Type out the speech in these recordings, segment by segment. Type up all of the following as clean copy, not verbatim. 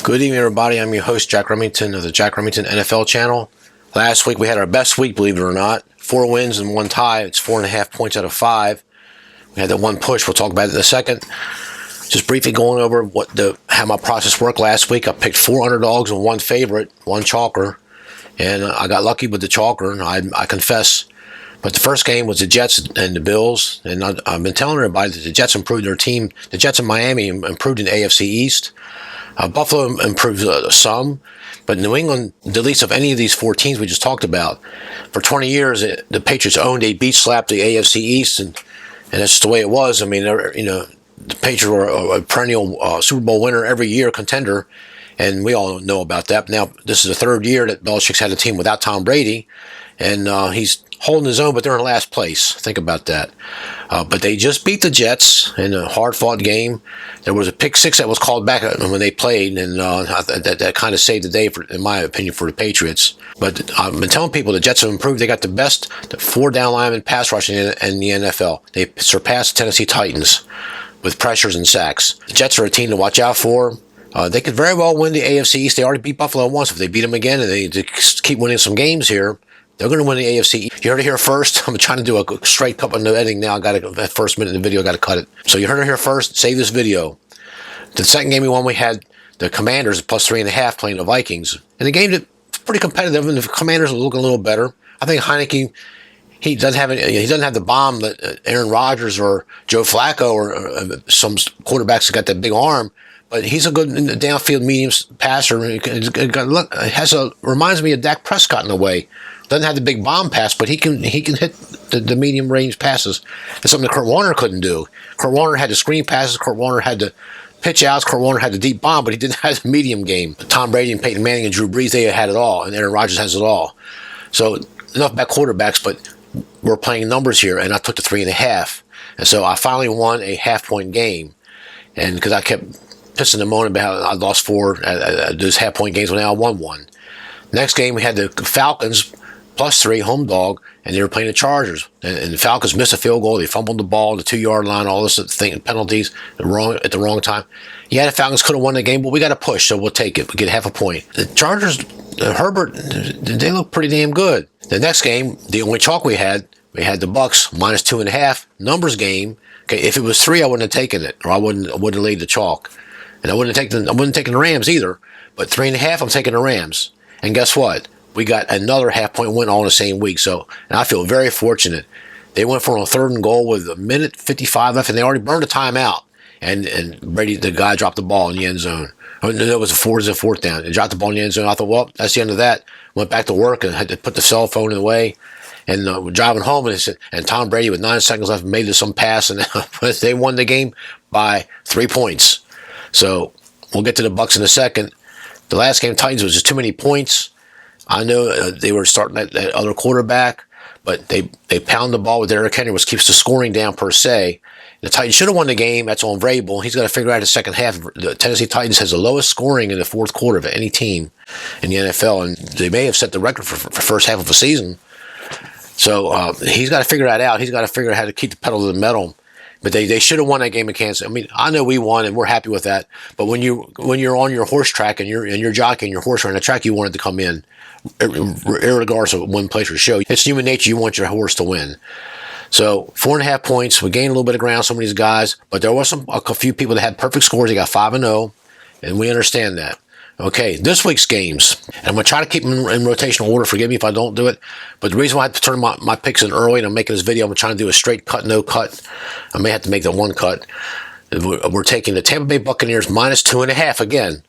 Good evening, everybody. I'm your host, Jack Remington of the Jack Remington NFL channel. Last week we had our best week, believe it or not. 4 wins and 1 tie. It's 4.5 points out of 5. We had that one push. We'll talk about it in a second. Just briefly going over how my process worked last week. I picked 4 underdogs and 1 favorite, 1 chalker, and I got lucky with the chalker. I confess. But the first game was the Jets and the Bills, and I've been telling everybody that the Jets improved their team. The Jets in Miami improved in the AFC East. Buffalo improved some, but New England, the least of any of these 4 teams we just talked about, for 20 years, the Patriots owned, they beat-slapped the AFC East, and that's just the way it was. I mean, the Patriots were a perennial Super Bowl winner every year, contender, and we all know about that. Now, this is the 3rd year that Belichick's had a team without Tom Brady, and he's holding his own, but they're in last place. Think about that. But they just beat the Jets in a hard-fought game. There was a pick 6 that was called back when they played, and that kind of saved the day, in my opinion, for the Patriots. But I've been telling people the Jets have improved. They got the 4 down linemen pass rushing in the NFL. They surpassed the Tennessee Titans with pressures and sacks. The Jets are a team to watch out for. They could very well win the AFC East. They already beat Buffalo once. If they beat them again and they keep winning some games here, they're going to win the AFC. You heard it here first. I'm trying to do a straight cut on the editing now. That first minute in the video, I got to cut it. So you heard it here first. Save this video. The second game we won, we had the Commanders plus 3.5 playing the Vikings. And the game was pretty competitive, and the Commanders were looking a little better. I think Heineke, he doesn't have the bomb that Aaron Rodgers or Joe Flacco or some quarterbacks that got that big arm. But he's a good downfield medium passer. Reminds me of Dak Prescott in a way. Doesn't have the big bomb pass, but he can hit the medium range passes. That's something that Kurt Warner couldn't do. Kurt Warner had the screen passes. Kurt Warner had the pitch outs. Kurt Warner had the deep bomb, but he didn't have the medium game. Tom Brady and Peyton Manning and Drew Brees, they had it all, and Aaron Rodgers has it all. So enough about quarterbacks, but we're playing numbers here, and I took the 3.5. And so I finally won a half-point game, and because I kept pissing and moaning about how I lost 4 those half-point games, when I won 1. Next game, we had the Falcons plus 3 home dog, and they were playing the Chargers. And the Falcons missed a field goal. They fumbled the ball, the 2-yard line, all this thing, penalties at the wrong time. Yeah, the Falcons could have won the game, but we got a push, so we'll take it. We get half a point. The Chargers, Herbert, they look pretty damn good. The next game, the only chalk we had the Bucks minus 2.5 numbers game. Okay, if it was 3, I wouldn't have taken it, or I wouldn't have laid the chalk, and I wouldn't have taken the Rams either. But 3.5, I'm taking the Rams. And guess what? We got another half-point win all in the same week. So, and I feel very fortunate. They went for a 3rd and goal with 1:55 left, and they already burned a timeout. And Brady, the guy, dropped the ball in the end zone. It was a 4th down. He dropped the ball in the end zone. I thought, well, that's the end of that. Went back to work and had to put the cell phone away. And we're driving home, and Tom Brady with 9 seconds left made some pass, and they won the game by 3 points. So we'll get to the Bucks in a second. The last game, Titans, was just too many points. I know they were starting that other quarterback, but they pound the ball with Derrick Henry, which keeps the scoring down per se. The Titans should have won the game. That's on Vrabel. He's got to figure out the second half. The Tennessee Titans has the lowest scoring in the 4th quarter of any team in the NFL, and they may have set the record for first half of a season. So he's got to figure that out. He's got to figure out how to keep the pedal to the metal. But they should have won that game in Kansas. I mean, I know we won, and we're happy with that. But when you're on your horse track and you're jockeying your horse around the track, you want it to come in, regardless of one place or show. It's human nature. You want your horse to win. So 4.5 points. We gained a little bit of ground. Some of these guys, but there was a few people that had perfect scores. They got 5-0, and we understand that. Okay, this week's games, and I'm going to try to keep them in rotational order. Forgive me if I don't do it, but the reason why I have to turn my picks in early and I'm making this video, I'm trying to do a straight cut, no cut. I may have to make the 1 cut. We're taking the Tampa Bay Buccaneers minus 2.5 again,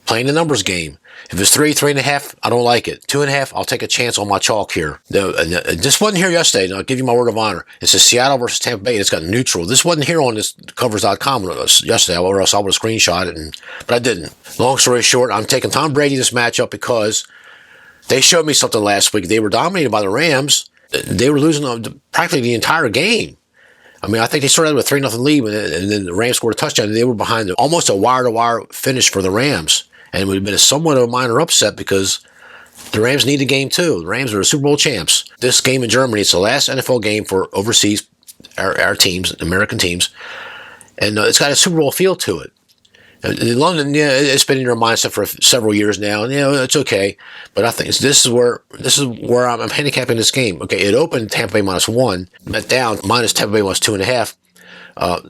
playing the numbers game. If it's 3.5, I don't like it. 2.5, I'll take a chance on my chalk here. This wasn't here yesterday, and I'll give you my word of honor. It's a Seattle versus Tampa Bay, and it's got neutral. This wasn't here on this covers.com yesterday, or else I would have screenshot it, but I didn't. Long story short, I'm taking Tom Brady this matchup because they showed me something last week. They were dominated by the Rams. They were losing practically the entire game. I mean, I think they started with a 3-0 lead, and then the Rams scored a touchdown, and they were behind almost a wire-to-wire finish for the Rams. And it would have been somewhat of a minor upset because the Rams need a game too. The Rams are the Super Bowl champs. This game in Germany, it's the last NFL game for overseas, our teams, American teams. And it's got a Super Bowl feel to it. In London, yeah, it's been in your mindset for several years now, and it's okay. But I think this is where I'm handicapping this game. Okay, it opened Tampa Bay -1, bet down minus Tampa Bay -2.5.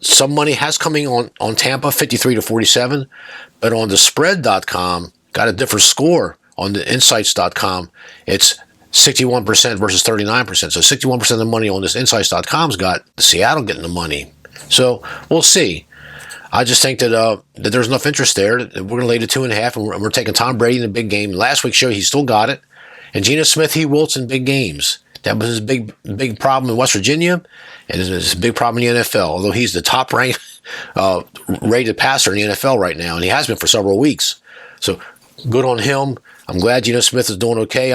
Some money has coming on Tampa, 53-47, but on the spread.com, got a different score on the insights.com. It's 61% versus 39%. So 61% of the money on this insights.com's got Seattle getting the money. So we'll see. I just think that there's enough interest there. We're going to lay to 2.5, and we're taking Tom Brady in the big game. Last week showed he still got it. And Geno Smith, he wilts in big games. That was his big problem in West Virginia, and it's his big problem in the NFL. Although he's the top-ranked rated passer in the NFL right now, and he has been for several weeks. So good on him. I'm glad Geno Smith is doing okay.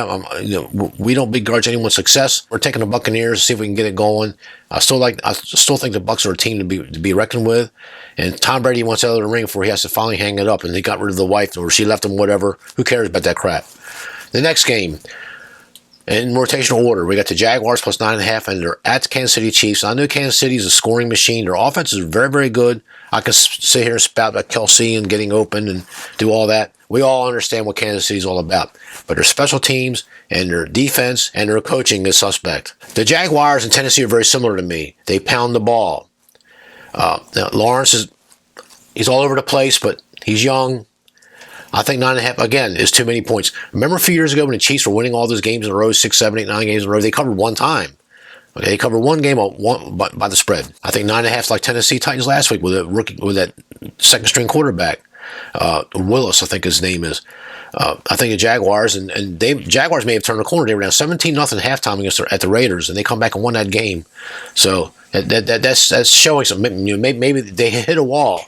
We don't begrudge anyone's success. We're taking the Buccaneers to see if we can get it going. I still think the Bucs are a team to be reckoned with. And Tom Brady wants out of the ring before he has to finally hang it up, and he got rid of the wife, or she left him, whatever. Who cares about that crap? The next game, in rotational order, we got the Jaguars plus 9.5, and they're at the Kansas City Chiefs. I know Kansas City is a scoring machine. Their offense is very, very good. I can sit here and spout about Kelsey and getting open and do all that. We all understand what Kansas City is all about. But their special teams and their defense and their coaching is suspect. The Jaguars and Tennessee are very similar to me. They pound the ball. Now Lawrence he's all over the place, but he's young. I think 9.5, again, is too many points. Remember a few years ago when the Chiefs were winning all those games in a row, 6, 7, 8, 9 games in a row? They covered one time. Okay, they covered one game by the spread. I think 9.5 is like Tennessee Titans last week with that second string quarterback, Willis, I think his name is. I think the Jaguars Jaguars may have turned the corner. They were down 17-0 halftime at the Raiders, and they come back and won that game. So that's showing something. Maybe they hit a wall.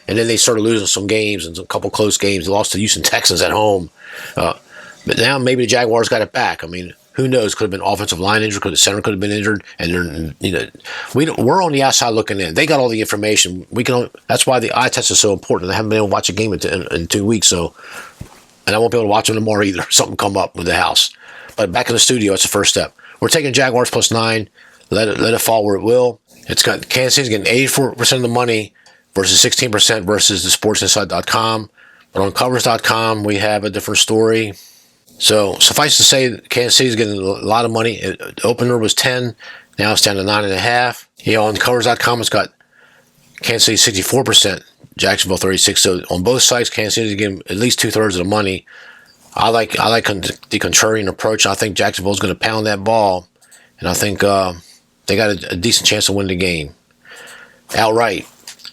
And then they started losing some games and a couple close games. They lost to Houston Texans at home. But now maybe the Jaguars got it back. I mean, who knows? Could have been offensive line injured. The center could have been injured. And we're on the outside looking in. They got all the information. That's why the eye test is so important. I haven't been able to watch a game in 2 weeks. And I won't be able to watch them tomorrow either. Something come up with the house. But back in the studio, it's the first step. We're taking Jaguars plus 9. Let it fall where it will. It's got Kansas City's getting 84% of the money versus 16% versus the sportsinside.com. But on covers.com, we have a different story. So suffice to say, Kansas City's getting a lot of money. The opener was 10. Now it's down to 9.5. On covers.com, it's got Kansas City 64%, Jacksonville 36%. So on both sides, Kansas City's getting at least 2/3 of the money. I like the contrarian approach. I think Jacksonville's going to pound that ball. And I think they got a decent chance to win the game outright.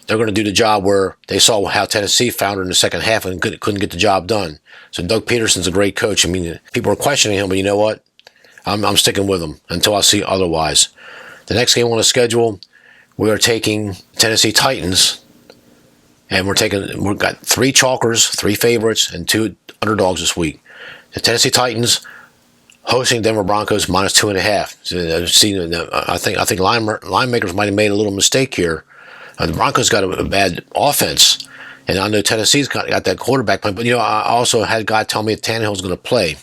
They're going to do the job where they saw how Tennessee foundered in the second half and couldn't get the job done. So Doug Peterson's a great coach. I mean, people are questioning him, but you know what? I'm sticking with him until I see otherwise. The next game on the schedule, we are taking Tennessee Titans, and we've got 3 chalkers, 3 favorites, and 2 underdogs this week. The Tennessee Titans hosting Denver Broncos minus 2.5. So I think line makers might have made a little mistake here. The Broncos got a bad offense, and I know Tennessee's got that quarterback play. But I also had God tell me that Tannehill's going to play,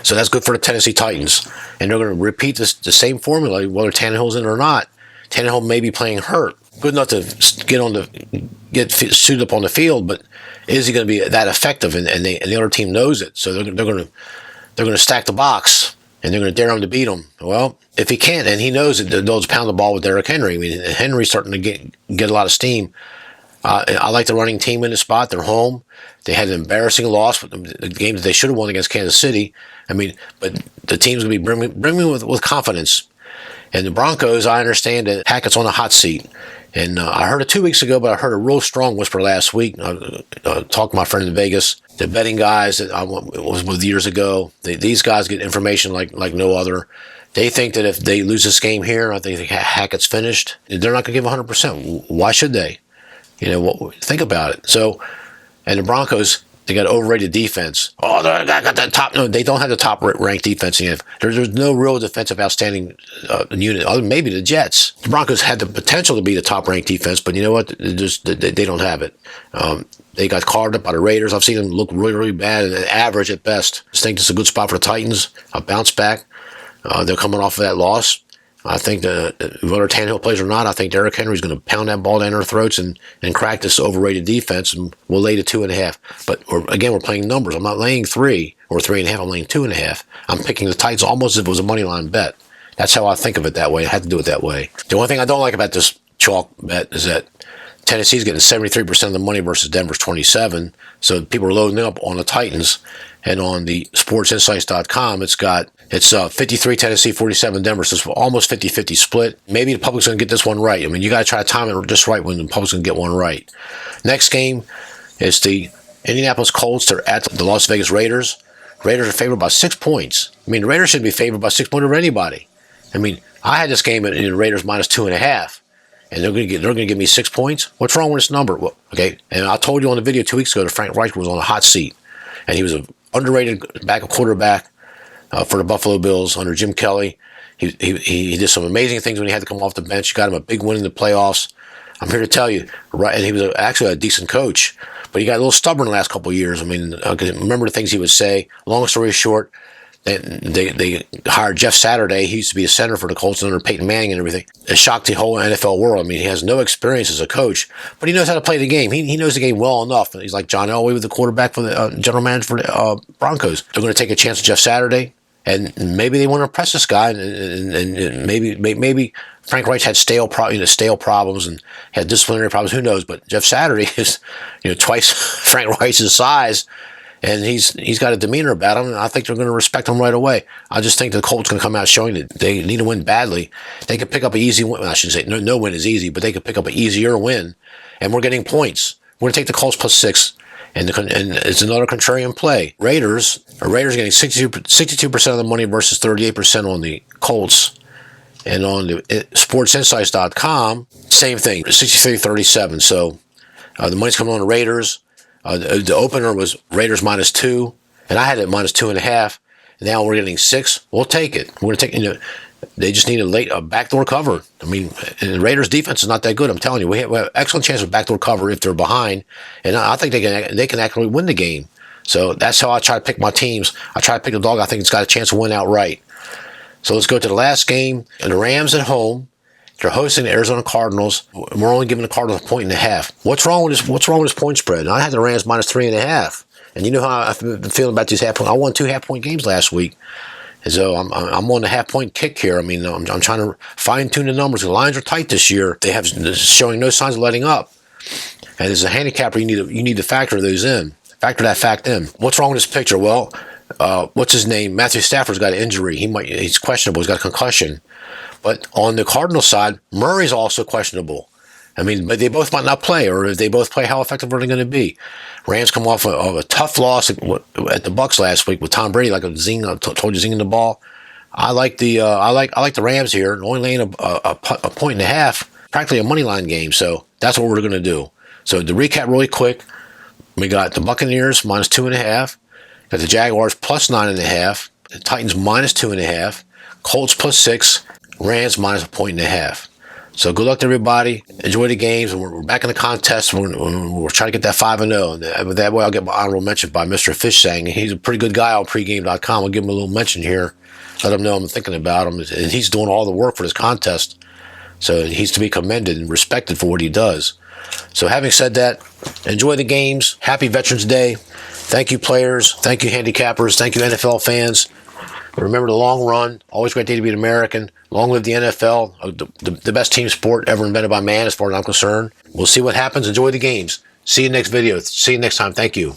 so that's good for the Tennessee Titans. And they're going to repeat the same formula whether Tannehill's in or not. Tannehill may be playing hurt, good enough to get suited up on the field, but is he going to be that effective? And the other team knows it, so they're going to stack the box. And they're going to dare him to beat him. Well, if he can't, and he knows it, they'll just pound the ball with Derrick Henry. I mean, Henry's starting to get a lot of steam. I like the running team in the spot. They're home. They had an embarrassing loss with the game that they should have won against Kansas City. I mean, but the team's going to be brimming with confidence. And the Broncos, I understand that Hackett's on a hot seat. And I heard it 2 weeks ago, but I heard a real strong whisper last week. I talked to my friend in Vegas, the betting guys that I was with years ago. These guys get information like no other. They think that if they lose this game here, I think Hackett's finished. They're not going to give 100%. Why should they? Think about it. So, and the Broncos, they got overrated defense. Oh, they got that top. No, they don't have the top ranked defense. There's no real defensive outstanding unit, other than maybe the Jets. The Broncos had the potential to be the top ranked defense, but you know what? They don't have it. They got carved up by the Raiders. I've seen them look really, really bad and average at best. I just think this is a good spot for the Titans. A bounce back. They're coming off of that loss. I think whether Tannehill plays or not, I think Derrick Henry's going to pound that ball down our throats and crack this overrated defense, and we'll lay to 2.5. But we're playing numbers. I'm not laying 3 or 3.5. I'm laying 2.5. I'm picking the Titans almost as if it was a money line bet. That's how I think of it that way. I had to do it that way. The only thing I don't like about this chalk bet is that Tennessee's getting 73% of the money versus Denver's 27%. So people are loading up on the Titans. And on the sportsinsights.com, it's 53 Tennessee, 47 Denver. So it's almost 50-50 split. Maybe the public's going to get this one right. I mean, you got to try to time it just right when the public's going to get one right. Next game is the Indianapolis Colts. They're at the Las Vegas Raiders. Raiders are favored by 6 points. I mean, the Raiders should be favored by 6 points over anybody. I mean, I had this game in the Raiders minus 2.5. And they're going to give me 6 points. What's wrong with this number? Well, okay, and I told you on the video 2 weeks ago that Frank Reich was on a hot seat, and he was an underrated backup quarterback for the Buffalo Bills under Jim Kelly. He did some amazing things when he had to come off the bench. He got him a big win in the playoffs. I'm here to tell you, right? And he was actually a decent coach, but he got a little stubborn the last couple of years. I mean, remember the things he would say. Long story short. They hired Jeff Saturday. He used to be a center for the Colts under Peyton Manning and everything. It shocked the whole NFL world. I mean, he has no experience as a coach, but he knows how to play the game. He knows the game well enough. He's like John Elway with the quarterback for the general manager for the Broncos. They're going to take a chance with Jeff Saturday, and maybe they want to impress this guy, and maybe Frank Reich had stale problems and had disciplinary problems. Who knows? But Jeff Saturday is twice Frank Reich's size. And he's got a demeanor about him, and I think they're going to respect him right away. I just think the Colts going to come out showing that they need to win badly. They could pick up an easy win. Well, I shouldn't say no win is easy, but they could pick up an easier win, and we're getting points. We're going to take the Colts plus 6, and it's another contrarian play. Raiders are getting 62% of the money versus 38% on the Colts. And on the sportsinsights.com, same thing, 63-37. So the money's coming on the Raiders. The opener was Raiders minus 2, and I had it minus 2.5. And now we're getting 6. We'll take it. We're going to take. They just need a backdoor cover. I mean, and the Raiders' defense is not that good. I'm telling you, we have excellent chance of backdoor cover if they're behind, and I think they can actually win the game. So that's how I try to pick my teams. I try to pick the dog I think it's got a chance to win outright. So let's go to the last game. And the Rams at home. They're hosting the Arizona Cardinals. We're only giving the Cardinals 1.5. What's wrong with this point spread? I had the Rams minus 3.5. And you know how I've been feeling about these half point. I won 2 half-point games last week. And so I'm on the half-point kick here. I mean, I'm trying to fine-tune the numbers. The lines are tight this year. They have showing no signs of letting up. And as a handicapper, you need to factor those in. Factor that fact in. What's wrong with this picture? Well, what's his name? Matthew Stafford's got an injury. He's questionable. He's got a concussion. But on the Cardinals side, Murray's also questionable. I mean, but they both might not play, or if they both play, how effective are they going to be? Rams come off of a tough loss at the Bucs last week with Tom Brady, like a zing. I told you, zinging the ball. I like the Rams here, and only laying a 1.5, practically a money line game. So that's what we're going to do. So to recap really quick, we got the Buccaneers minus 2.5, got the Jaguars plus 9.5, the Titans minus 2.5, Colts plus 6. Rams minus 1.5. So good luck to everybody. Enjoy the games, and we're back in the contest. We're trying to get that 5-0. And that way I'll get my honorable mention by Mr. Fish saying he's a pretty good guy on pregame.com. I'll give him a little mention here. Let him know I'm thinking about him. And he's doing all the work for this contest. So he's to be commended and respected for what he does. So having said that, enjoy the games. Happy Veterans Day. Thank you, players. Thank you, handicappers. Thank you, NFL fans. Remember the long run. Always a great day to be an American. Long live the NFL, the best team sport ever invented by man as far as I'm concerned. We'll see what happens. Enjoy the games. See you next video. See you next time. Thank you.